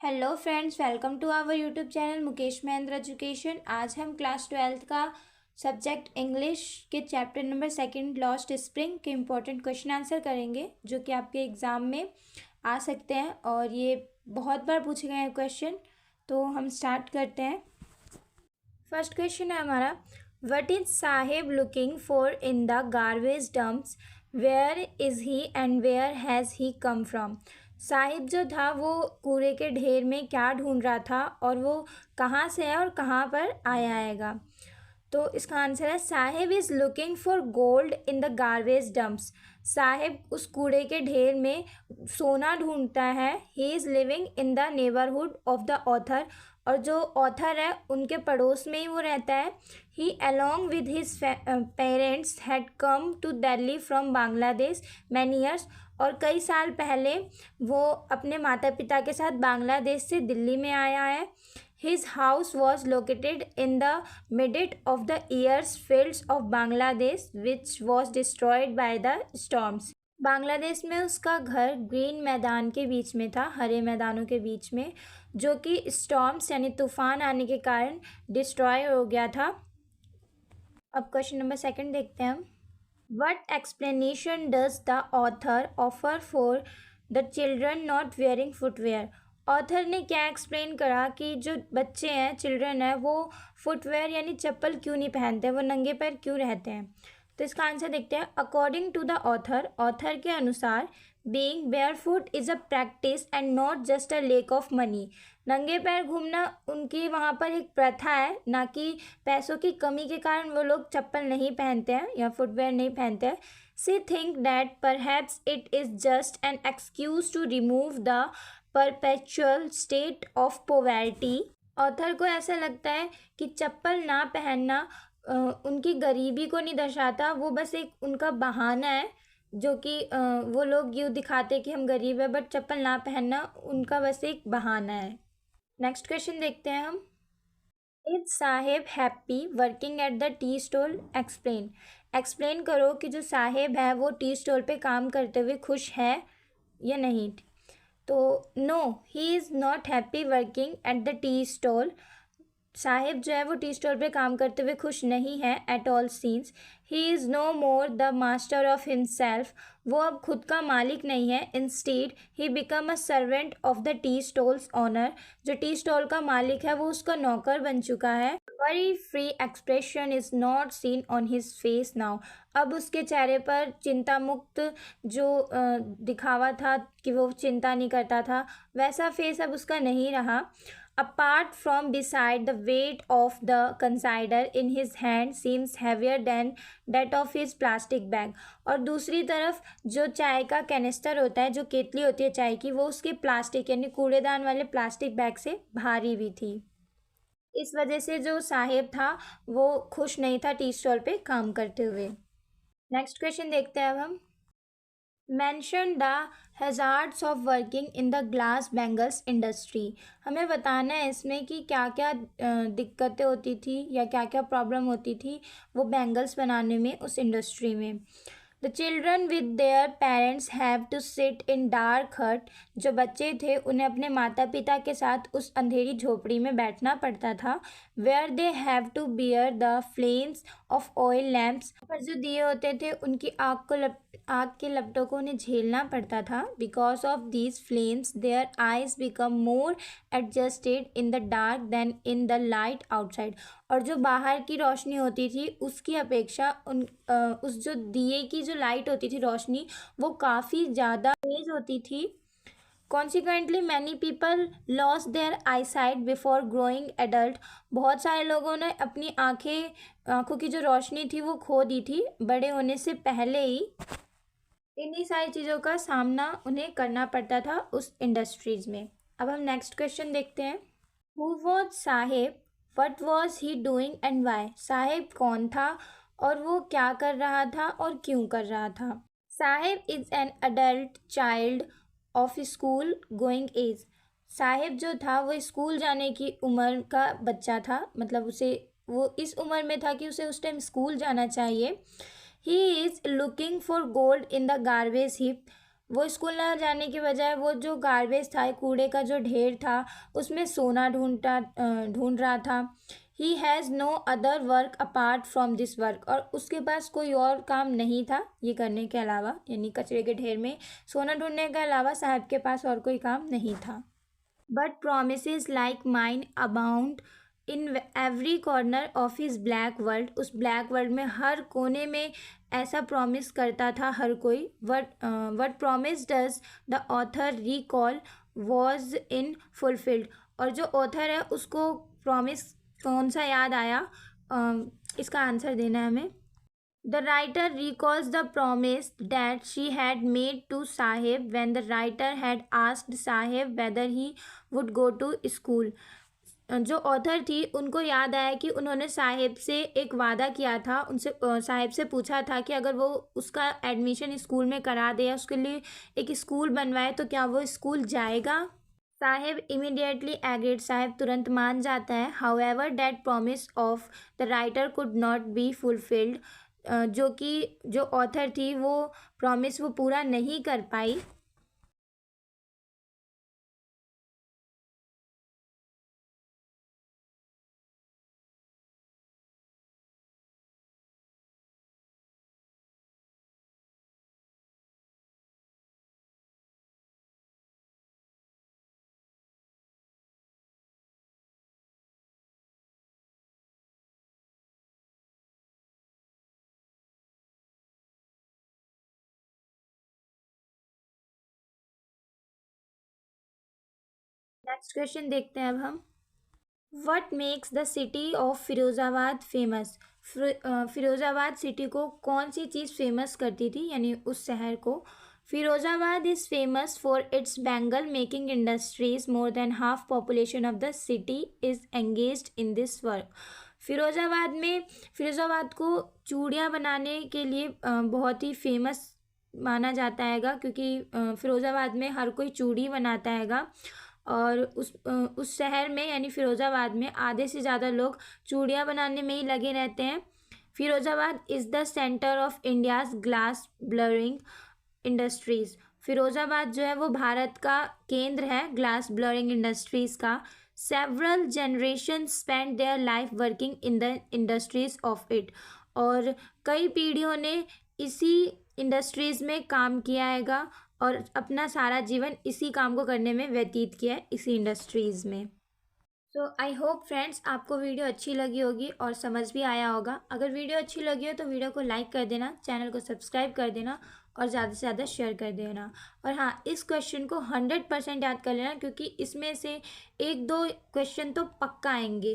Hello friends, welcome to our YouTube channel Mukesh Mahendra education. आज हम class 12th का subject English के चैप्टर नंबर 2 लॉस्ट स्प्रिंग के important question answer करेंगे, जो कि आपके एग्ज़ाम में आ सकते हैं और ये बहुत बार पूछे गए हैं क्वेश्चन। तो हम स्टार्ट करते हैं। फर्स्ट क्वेश्चन है हमारा, what is Saheb looking for in the garbage dumps, where is he and where has he come from. Saheb जो था वो कूड़े के ढेर में क्या ढूंढ रहा था और वो कहाँ से है और कहाँ पर आया आएगा। तो इसका आंसर है Sahib is looking for gold in the garbage dumps. Sahib उस कूड़े के ढेर में सोना ढूंढता है। He is living in the neighbourhood of the author, और जो ऑथर है उनके पड़ोस में ही वो रहता है। He along with his parents had come to Delhi from Bangladesh many years, और कई साल पहले वो अपने माता पिता के साथ बांग्लादेश से दिल्ली में आया है। His house was located in the midst of the years fields of Bangladesh, which was destroyed by the storms. Bangladesh में उसका घर ग्रीन मैदान के बीच में था, हरे मैदानों के बीच में, जो कि स्टॉर्म्स यानी तूफान आने के कारण डिस्ट्रॉय हो गया था। अब क्वेश्चन नंबर 2 देखते हैं हम। What explanation does the author offer for the children not wearing footwear? Author ने क्या एक्सप्लेन करा कि जो बच्चे हैं, चिल्ड्रन है, वो फुटवेयर यानी चप्पल क्यों नहीं पहनते, वो नंगे पैर क्यों रहते हैं। तो इसका आंसर देखते हैं। According to the author, author के अनुसार, being barefoot is a practice and not just a lack of money. नंगे पैर घूमना उनकी वहाँ पर एक प्रथा है, ना कि पैसों की कमी के कारण वो लोग चप्पल नहीं पहनते हैं या फुटवेयर नहीं पहनते हैं। See think that perhaps it is just an excuse to remove the perpetual state of poverty. Author को ऐसा लगता है कि चप्पल ना पहनना उनकी गरीबी को नहीं दर्शाता, वो बस एक उनका बहाना है, जो कि वो लोग यूँ दिखाते कि हम गरीब है, बट चप्पल ना पहनना उनका बस एक बहाना है। नेक्स्ट क्वेश्चन देखते हैं हम। Is Saheb happy working at the tea stall? Explain. Explain करो कि जो साहेब है वो टी स्टॉल पे काम करते हुए खुश है या नहीं। तो no, he is not happy working at the tea stall. Saheb जो है वो टी स्टॉल पे काम करते हुए खुश नहीं है at all seems. He is no more the master of himself. वो अब खुद का मालिक नहीं है। Instead he become a servant of the tea stall's owner. जो टी स्टॉल का मालिक है वो उसका नौकर बन चुका है। Very free expression is not seen on his face now. अब उसके चेहरे पर चिंता मुक्त जो दिखावा था कि वो चिंता नहीं करता था, वैसा फेस अब उसका नहीं रहा। Apart from beside, the weight of the consider in his hand seems heavier than that of his plastic bag. और दूसरी तरफ जो चाय का कैनिस्टर होता है, जो केतली होती है चाय की, वो उसके प्लास्टिक यानी कूड़ेदान वाले प्लास्टिक बैग से भारी भी थी। इस वजह से जो साहेब था वो खुश नहीं था टी स्टॉल पे काम करते हुए। नेक्स्ट क्वेश्चन देखते हैं अब हम। Mention the hazards of working in the glass bangles industry. हमें बताना है इसमें कि क्या क्या दिक्कतें होती थी या क्या क्या प्रॉब्लम होती थी वो बैंगल्स बनाने में उस इंडस्ट्री में। The children with their parents have to sit in dark hut. जो बच्चे थे उन्हें अपने माता पिता के साथ उस अंधेरी झोपड़ी में बैठना पड़ता था। Where they have to bear the flames of oil lamps. पर जो दिए होते थे उनकी आग के लपटों को उन्हें झेलना पड़ता था। Because of these flames their eyes become more adjusted in the dark than in the light outside. और जो बाहर की रोशनी होती थी उसकी अपेक्षा उस जो दिए की जो लाइट होती थी, रोशनी, वो काफ़ी ज़्यादा तेज होती थी। Consequently many people lose their eyesight before growing adult. बहुत सारे लोगों ने अपनी आँखों की जो रोशनी थी वो खो दी थी बड़े होने से पहले ही। इन्हीं सारी चीज़ों का सामना उन्हें करना पड़ता था उस इंडस्ट्रीज़ में। अब हम नेक्स्ट क्वेश्चन देखते हैं। Who was Saheb, what was he doing and why. Saheb कौन था और वो क्या कर रहा था और क्यों कर रहा था। Saheb is an adult child of school going age. Saheb जो था वो स्कूल जाने की उम्र का बच्चा था, मतलब उसे वो इस उम्र में था कि उसे उस टाइम स्कूल जाना चाहिए। He is looking for gold in the garbage hip. वो स्कूल ना जाने की बजाय वो जो गार्बेज था, कूड़े का जो ढेर था, उसमें सोना ढूंढ रहा था। He has no other work apart from this work, और उसके पास कोई और काम नहीं था ये करने के अलावा, यानी कचरे के ढेर में सोना ढूंढने के अलावा साहब के पास और कोई काम नहीं था। But promise like mine abound in every corner of his black world, उस ब्लैक वर्ल्ड में हर कोने में ऐसा प्रॉमिस करता था हर कोई। What promise does the author recall was in fulfilled, और जो ऑथर है उसको प्रॉमिस कौन सा याद आया, इसका आंसर देना है हमें। The writer recalls the promise that she had made to Sahib when the writer had asked Sahib whether he would go to school. जो ऑथर थी उनको याद आया कि उन्होंने साहिब से एक वादा किया था, उनसे साहिब से पूछा था कि अगर वो उसका एडमिशन स्कूल में करा दे या उसके लिए एक स्कूल बनवाए तो क्या वो स्कूल जाएगा। साहिब इमीडिएटली एग्रीड, साहिब तुरंत मान जाता है। However that promise of the writer could not be fulfilled, जो कि जो ऑथर थी वो प्रॉमिस वो पूरा नहीं कर पाई। नेक्स्ट क्वेश्चन देखते हैं अब हम। What makes the city of Firozabad famous, Firozabad city को कौन सी चीज़ फेमस करती थी, यानी उस शहर को। Firozabad is famous for its bangle making industries, more than half population of the city is engaged in this work. Firozabad को चूड़ियाँ बनाने के लिए बहुत ही फेमस माना जाता हैगा, क्योंकि फिरोज़ाबाद में हर कोई चूड़ी बनाता हैगा, और उस शहर में यानी फिरोज़ाबाद में आधे से ज़्यादा लोग चूड़ियाँ बनाने में ही लगे रहते हैं। Firozabad is the centre of India's glass blurring industries, Firozabad जो है वो भारत का केंद्र है ग्लास ब्लरिंग इंडस्ट्रीज़ का। Several generation spend their life working in the industries of it, और कई पीढ़ियों ने इसी इंडस्ट्रीज़ में काम किया हैगा और अपना सारा जीवन इसी काम को करने में व्यतीत किया है, इसी इंडस्ट्रीज़ में। सो आई होप फ्रेंड्स आपको वीडियो अच्छी लगी होगी और समझ भी आया होगा। अगर वीडियो अच्छी लगी हो तो वीडियो को लाइक कर देना, चैनल को सब्सक्राइब कर देना और ज़्यादा से ज़्यादा शेयर कर देना। और हाँ, इस क्वेश्चन को 100% याद कर लेना, क्योंकि इसमें से एक दो क्वेश्चन तो पक्का आएंगे।